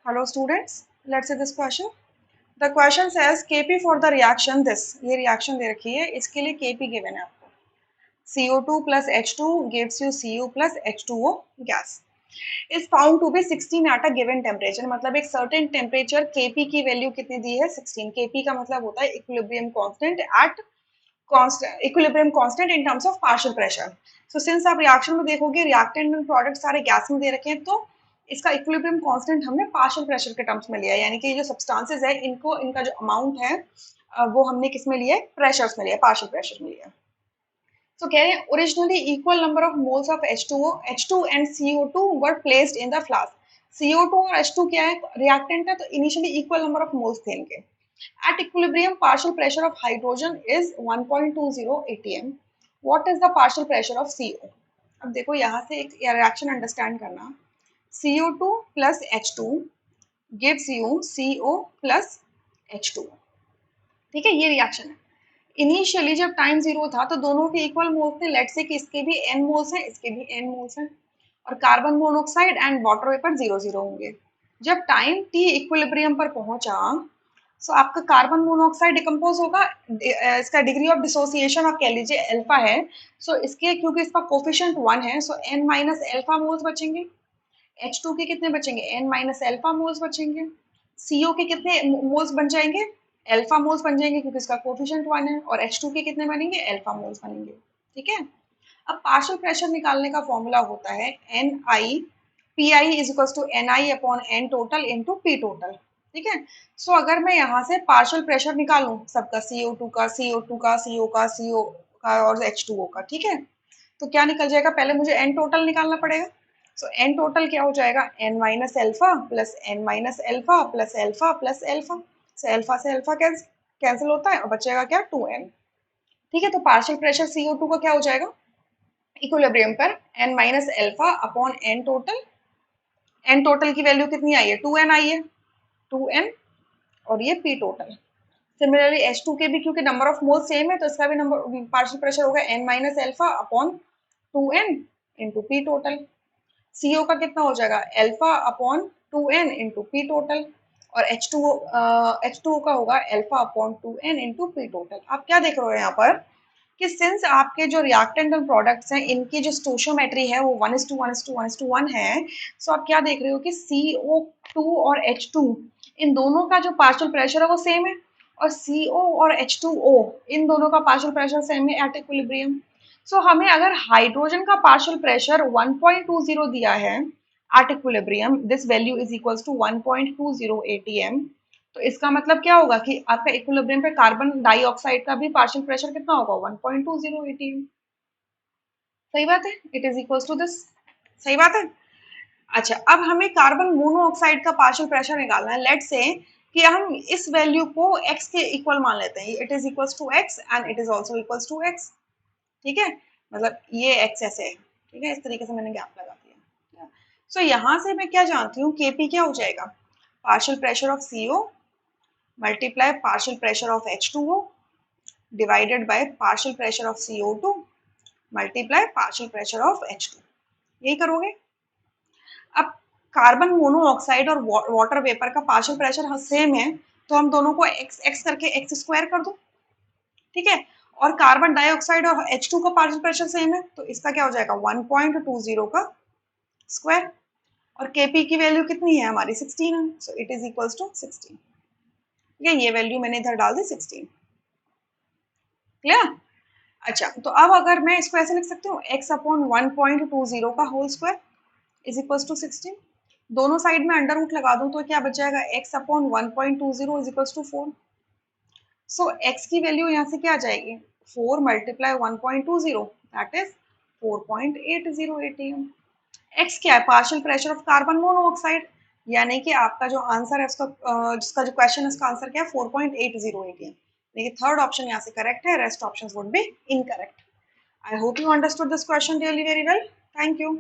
Hello students, let's see this question. The question says Kp for the reaction this. ये reaction दे रखी है, इसके लिए Kp given है आपको. CO2 plus H2 gives you Cu plus H2O gas. Is found to be 16 at a given temperature. मतलब एक certain temperature Kp की वैल्यू कितनी दी है 16. Kp का मतलब होता है equilibrium constant at constant equilibrium constant in terms of partial pressure. So since आप reaction में देखोगे reactant and product सारे gas में दे रखे हैं तो इसका इक्विलिब्रियम कांस्टेंट हमने पार्शियल प्रेशर के टर्म्स में लिया है, यानी कि जो सब्सटेंसेस है इनको इनका जो अमाउंट है वो हमने किस में लिया है, प्रेशर्स में लिया है, पार्शियल प्रेशर में लिया है. तो कह रहे हैं originally equal number of moles of H2O, H2 and CO2 were placed in the flask. CO2 और H2 क्या है, रिएक्टेंट है, तो initially equal number of moles थे इनके. At equilibrium partial pressure of hydrogen is 1.20 atm. What is the partial pressure of CO? अब देखो यहाँ से एक रिएक्शन अंडरस्टैंड करना. CO2 plus H2 gives you CO plus H2. ठीक है, ये रिएक्शन है. इनिशियली जब टाइम जीरो था तो दोनों के इक्वल मोल्स थे. लेट्स से कि इसके भी n मोल्स हैं, इसके भी n मोल्स हैं, और carbon monoxide and water vapour 0-0 होंगे. जब टाइम t इक्विलिब्रियम पर पहुंचा तो आपका कार्बन मोनोऑक्साइड डिकम्पोज होगा. इसका डिग्री ऑफ डिसोसिएशन आप कह लीजिए अल्फा है. सो इसके क्योंकि इसका कोफिशिएंट 1 है, सो n माइनस अल्फा मोल्स बचेंगे. H2 के कितने बचेंगे, n माइनस अल्फा मोल्स बचेंगे. CO के कितने मोल्स बन जाएंगे, अल्फा मोल्स बन जाएंगे क्योंकि इसका कोफिशिएंट 1 है. और H2 के कितने बनेंगे, अल्फा मोल्स बनेंगे. ठीक है. अब पार्शियल प्रेशर निकालने का फॉर्मूला होता है Ni Pi is equal to Ni upon N total into P total. ठीक है. सो अगर मैं यहाँ से पार्शियल प्रेशर निकालूं सबका, CO2 का, CO2 का, CO का, CO का और H2O का, ठीक है, तो क्या निकल जाएगा, पहले मुझे N टोटल निकालना पड़ेगा. सो एन टोटल क्या हो जाएगा, n minus alpha plus n minus alpha plus alpha plus alpha. So alpha से एल्फा कैंसिल होता है और बचेगा क्या, 2n. ठीक है. तो पार्शियल प्रेशर CO2 का क्या हो जाएगा इक्विलिब्रियम पर, n minus alpha upon n total. n total की वैल्यू कितनी आई है, 2n आई है, 2n, और ये p टोटल. सिमिलरली H2 के भी क्योंकि नंबर ऑफ मोल सेम है तो इसका भी नंबर पार्शियल प्रेशर होगा n minus alpha upon 2n into p total. CO का कितना हो जाएगा, alpha upon 2n into P total. और H2O का होगा alpha upon 2n into P total. आप क्या देख रहे हो यहाँ पर कि सिंस आपके जो रिएक्टेंट एंड प्रोडक्ट्स हैं इनकी जो स्टोशियोमेट्री है वो 1:1:1:1 है. सो आप क्या देख रहे हो कि CO2 और H2 इन दोनों का जो पार्शियल प्रेशर है वो सेम है, और CO और H2O इन दोनों का पार्शियल प्रेशर सेम है एट इक्विलिब्रियम. सो हमें अगर हाइड्रोजन का पार्शियल प्रेशर 1.20 दिया है at equilibrium, this value is equals to 1.20 atm, तो इसका मतलब क्या होगा कि आपका इक्विलिब्रियम पे कार्बन डाइऑक्साइड का भी पार्शियल प्रेशर कितना होगा, 1.20 atm. सही बात है, it is equals to this. सही बात है. अच्छा, अब हमें कार्बन मोनोऑक्साइड का पार्शियल प्रेशर निकालना है. लेट्स से कि हम इस वैल्यू को x के इक्वल मान लेते हैं, it is equals to x and it is also equals to x. ठीक है, मतलब ये x ऐसे है. ठीक है, इस तरीके से मैंने गैप लगा दिया. सो यहाँ से मैं क्या जानती हूँ, Kp क्या हो जाएगा, partial pressure of CO multiply partial pressure of H2O divided by partial pressure of CO2 multiply partial pressure of H2. यही करोगे. अब कार्बन मोनोऑक्साइड और वाटर वेपर का पार्शियल प्रेशर सेम है तो हम दोनों को x करके x स्क्वायर कर दो. ठीक है. और कार्बन डाइऑक्साइड और H2 का पार्शियल प्रेशर सेम है तो इसका क्या हो जाएगा, 1.20 का स्क्वायर. और Kp की वैल्यू कितनी है हमारी, 16 है, so it is equals to 16. ठीक है, ये वैल्यू मैंने इधर डाल दी 16. क्लियर. अच्छा, तो अब अगर मैं इसको ऐसे लिख सकती हूँ, x अपॉन 1.20 का whole square is equals to 16. दोनों साइड में अंडर रूट लगा दूं तो क्या बच जाएगा, x upon 1.20 is equals to 4. So x की वैल्यू यहाँ से क्या आ जाएगी, 4 multiply 1.20 that is 4.80 atm. x क्या है, partial pressure of carbon monoxide, यानी कि आपका जो आंसर है उसका जिसका जो क्वेश्चन है उसका आंसर क्या है, 4.80 atm. देखिए थर्ड ऑप्शन यहाँ से करेक्ट है, rest options would be incorrect. I hope you understood this question really very well. Thank you.